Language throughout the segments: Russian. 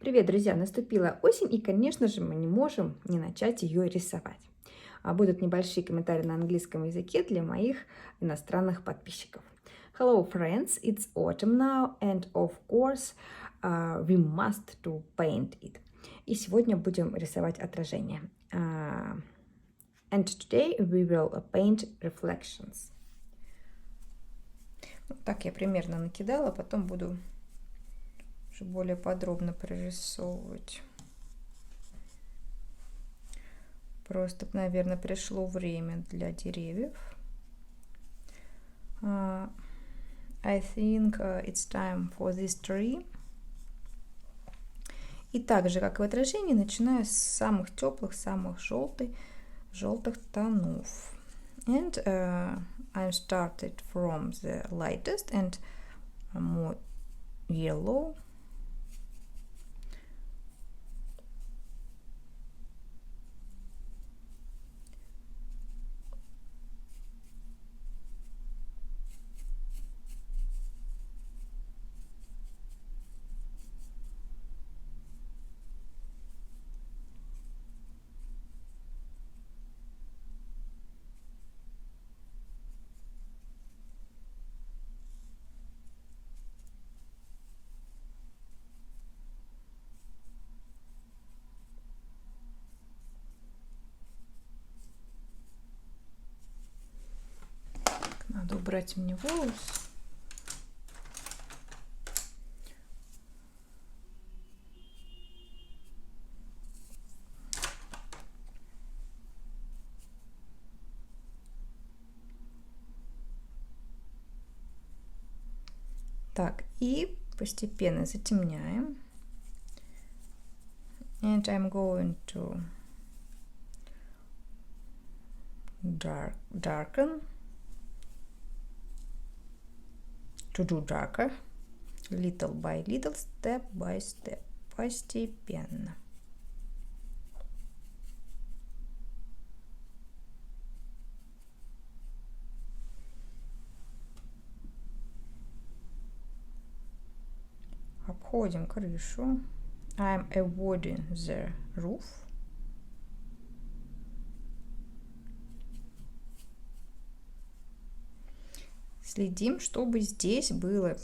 Привет, друзья! Наступила осень, и, конечно же, мы не можем не начать ее рисовать. Будут небольшие комментарии на английском языке для моих иностранных подписчиков. Hello, friends! It's autumn now, and of course, we must to paint it. И сегодня будем рисовать отражение. And today we will paint reflections. Так я примерно накидала, потом буду уже более подробно прорисовывать. Просто, наверное, пришло время для деревьев. I think it's time for this tree. И так же, как и в отражении, начинаю с самых теплых, самых желтых тонов. And I started from the lightest and more yellow. Надо убрать мне волос. Так, и постепенно затемняем. And I'm going to darken. To do darker. Little by little, step by step. Постепенно. Обходим крышу. I'm avoiding the roof. Следим, чтобы здесь было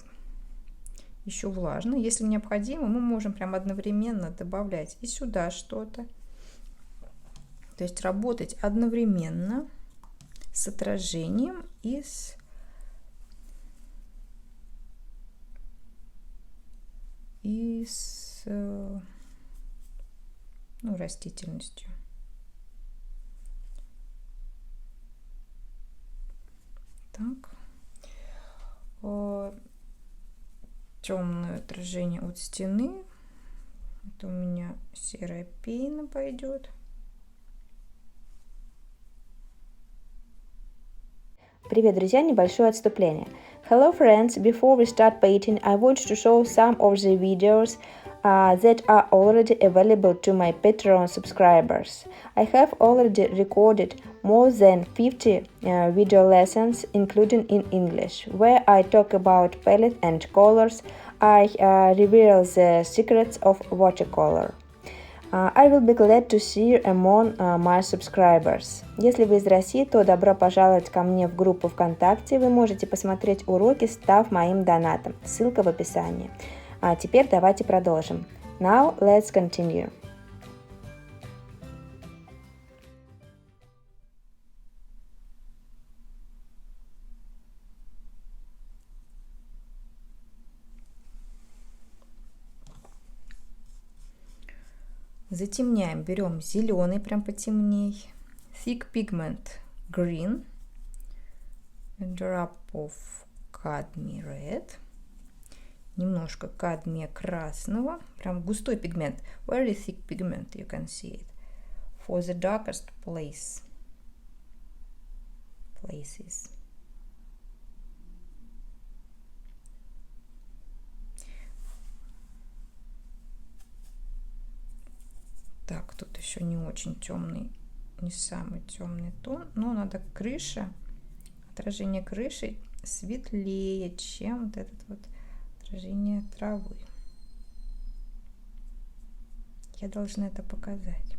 еще влажно. Если необходимо, мы можем прям одновременно добавлять и сюда что-то. То есть работать одновременно с отражением и с растительностью. Так. Темное отражение от стены. Это у меня серая пена пойдет. Привет, друзья! Небольшое отступление. Hello, friends! Before we start painting, I want to show some of the videos that are already available to my Patreon subscribers. I have already recorded more than 50 video lessons, including in English, where I talk about palette and colors. I reveal the secrets of watercolor. I will be glad to see you among my subscribers. Если вы из России, то добро пожаловать ко мне в группу ВКонтакте. Вы можете посмотреть уроки, став моим донатом. Ссылка в описании. А теперь давайте продолжим. Now let's continue. Затемняем, берем зеленый, прям потемней. Thick pigment green. A drop of cadmium red. Немножко кадмия красного. Прям густой пигмент. Very thick pigment, you can see it. For the darkest places. Так, тут еще не очень темный, не самый темный тон, но надо крыша, отражение крыши светлее, чем вот этот вот отражение травы. я должна это показать.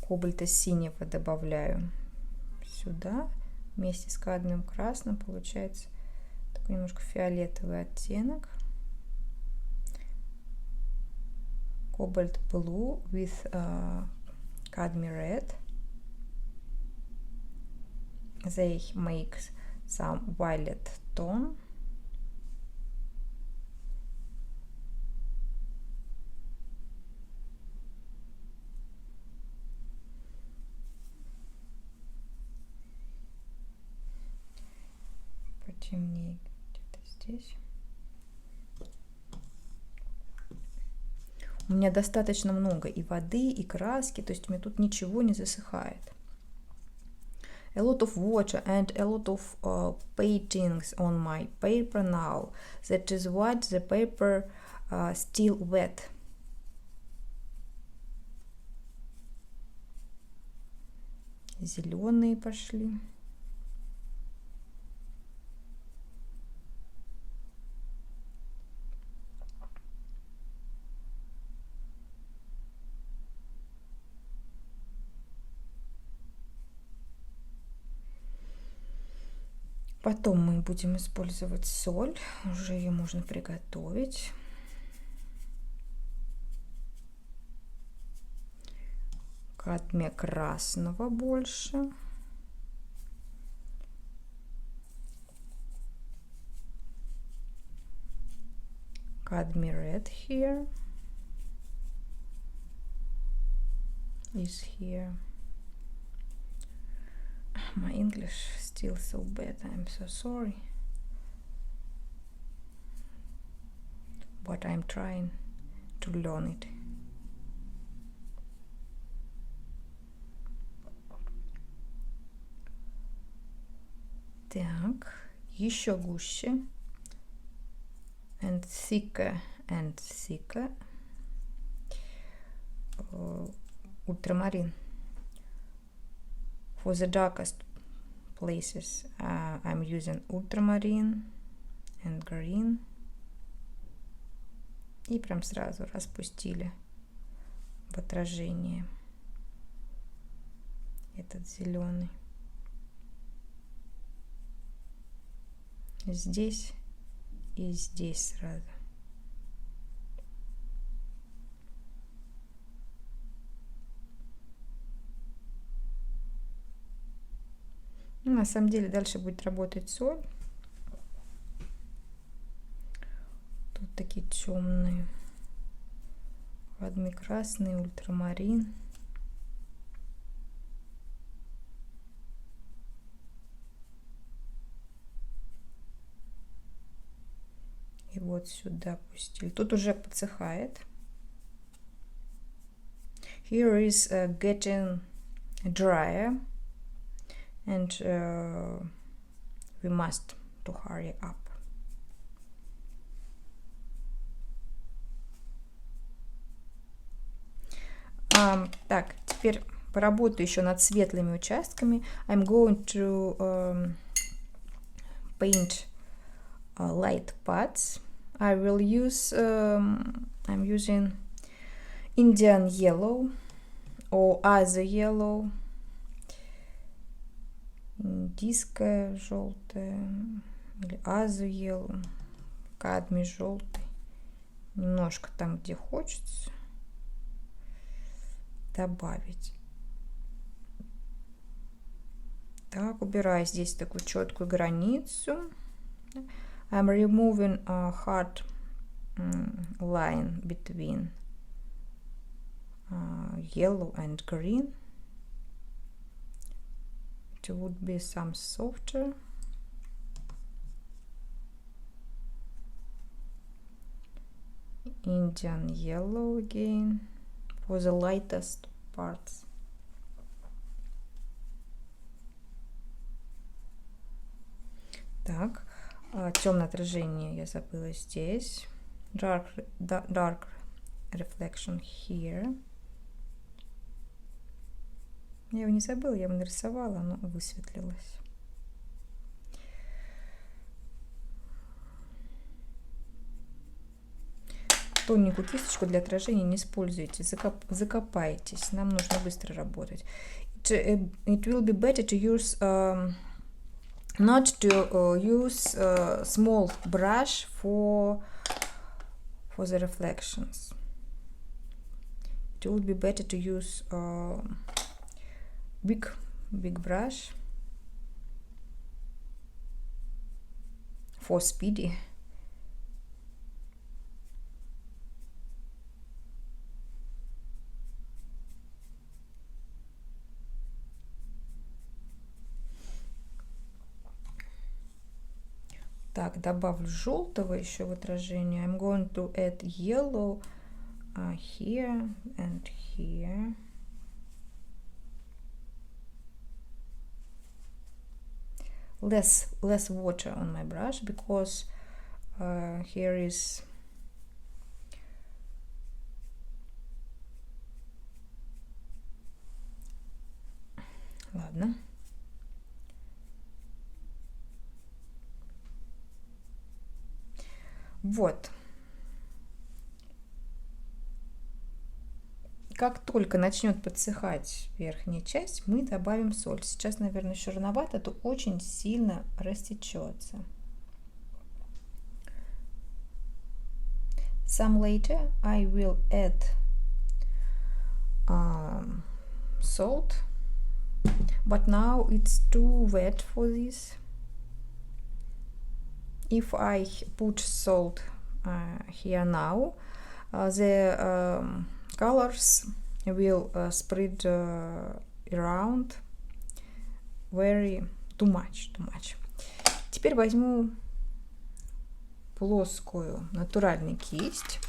Кобальто-синего добавляю сюда вместе с кадмием красным. Получается такой немножко фиолетовый оттенок. Cobalt blue with cadmium red. They make some violet tone. Потемнее где-то здесь. У меня достаточно много и воды, и краски, то есть у меня тут ничего не засыхает. A lot of water and a lot of paintings on my paper now. That is what the paper still wet. Зеленые пошли. Потом мы будем использовать соль, уже ее можно приготовить. Кадмия красного больше. Cadmium red here is here. My English still so bad, I'm so sorry. But I'm trying to learn it. Так, еще гуще. And thicker and thicker. Ультрамарин. For the darkest places, I'm using ultramarine and green. И прям сразу распустили в отражение этот зеленый. Здесь и здесь сразу. На самом деле дальше будет работать соль. Тут такие темные. Кадмий красный, ультрамарин. И вот сюда пустили. Тут уже подсыхает. Here is getting drier. And we must to hurry up. Так, теперь поработаю еще над светлыми участками. I'm going to paint light parts. I will use, I'm using Indian yellow or other yellow. Индийская желтая или азу yellow, кадмий желтый. Немножко там, где хочется, добавить. Так, убираю здесь такую четкую границу. I'm removing a hard line between yellow and green. It would be some softer. Indian yellow again for the lightest parts. Так, темное отражение я забыла здесь. Dark reflection here. Я его не забыла, я его нарисовала, оно высветлилось. Тоненькую кисточку для отражения не используйте, закопаетесь. Нам нужно быстро работать. It will be better to use not to use small brush for the reflections. It would be better to use big brush for speedy. Так, добавлю желтого еще в отражение. I'm going to add yellow here and here. Less water on my brush because here is ладно. Вот. Как только начнет подсыхать верхняя часть, мы добавим соль. Сейчас, наверное, еще рановато, то очень сильно растечется. Some later I will add salt, but now it's too wet for this. If I put salt here now, the colors will spread around too much. Теперь возьму плоскую натуральную кисть.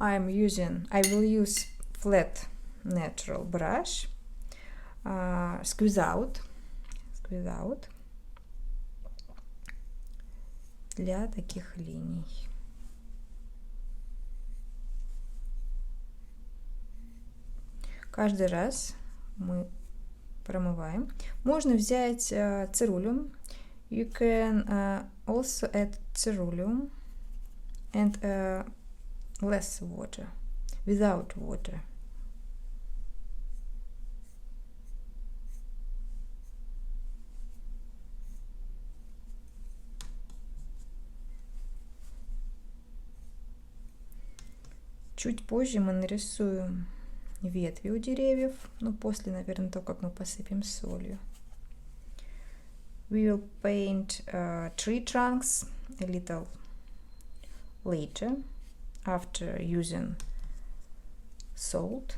I will use flat natural brush, squeeze out для таких линий. Каждый раз мы промываем. Можно взять цирулиум. You can also add ceruleum and less water, without water. Чуть позже мы нарисуем ветви у деревьев, но после, наверное, того, как мы посыпем солью. We will paint tree trunks a little later, after using salt.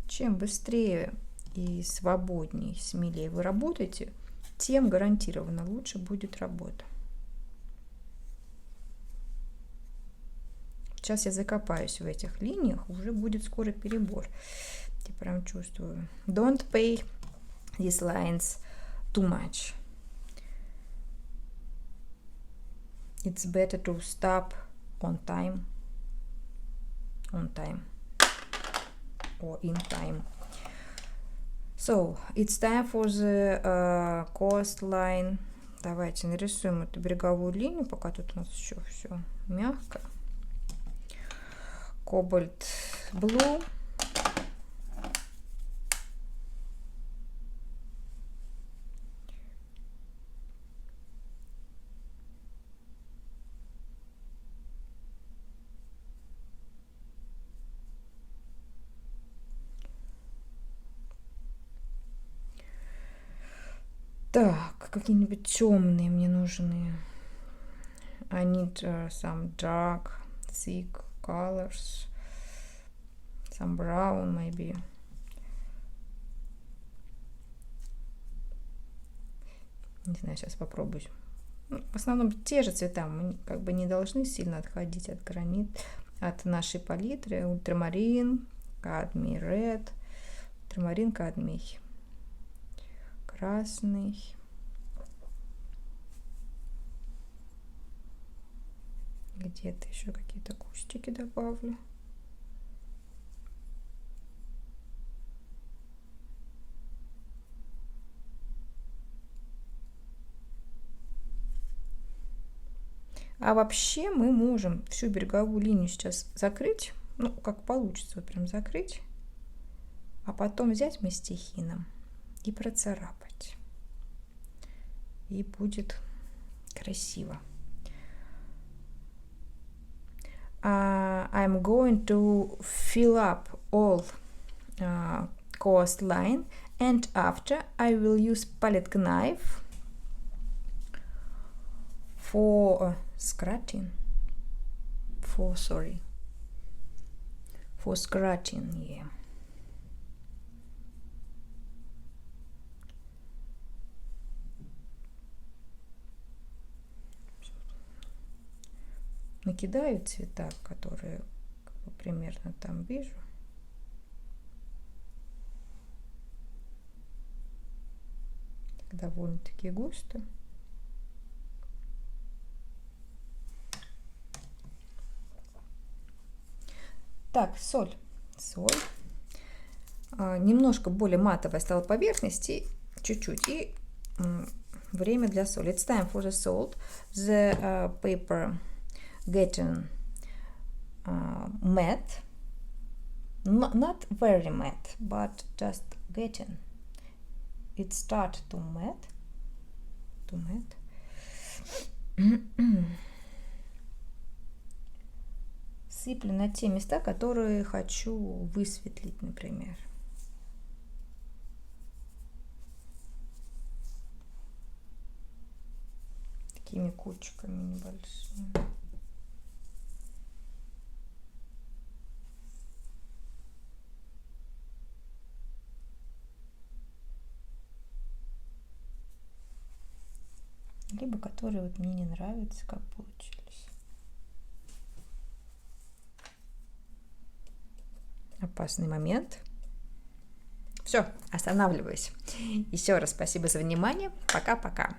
Чем быстрее и свободнее, смелее вы работаете, тем гарантированно лучше будет работа. Сейчас я закопаюсь в этих линиях, уже будет скоро перебор. Я прям чувствую. Don't pay these lines too much. It's better to stop on time. Or in time. So, it's time for the coastline. Давайте нарисуем эту береговую линию, пока тут у нас еще все мягко. Cobalt blue. Так, какие-нибудь темные мне нужны. I need some dark, thick colors. Some brown, maybe. Не знаю, сейчас попробую. В основном те же цвета. Мы как бы не должны сильно отходить от нашей палитры. Ультрамарин, кадмий, red. Ультрамарин, кадмий. красный. Где-то еще какие-то кустики добавлю. А вообще мы можем всю береговую линию сейчас закрыть, ну, как получится, вот прям закрыть, а потом взять мастихином и процарапать. И будет красиво. I'm going to fill up all coastline, and after I will use palette knife for scratching, for scratching, yeah. Накидаю цвета, которые как бы примерно там вижу. Довольно-таки густо. Так, соль. Немножко более матовая стала поверхность, и чуть-чуть. И время для соли. It's time for the salt. The paper getting matte. Not very matte, but just getting. It start to matte. Сыплю на те места, которые хочу высветлить, например. Такими кучками небольшими. Либо которые вот мне не нравятся, как получились. Опасный момент. Все, останавливаюсь. Еще раз спасибо за внимание. Пока-пока.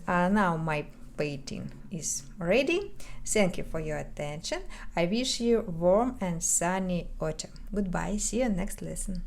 Now my painting is ready. Thank you for your attention. I wish you warm and sunny autumn. Goodbye. See you next lesson.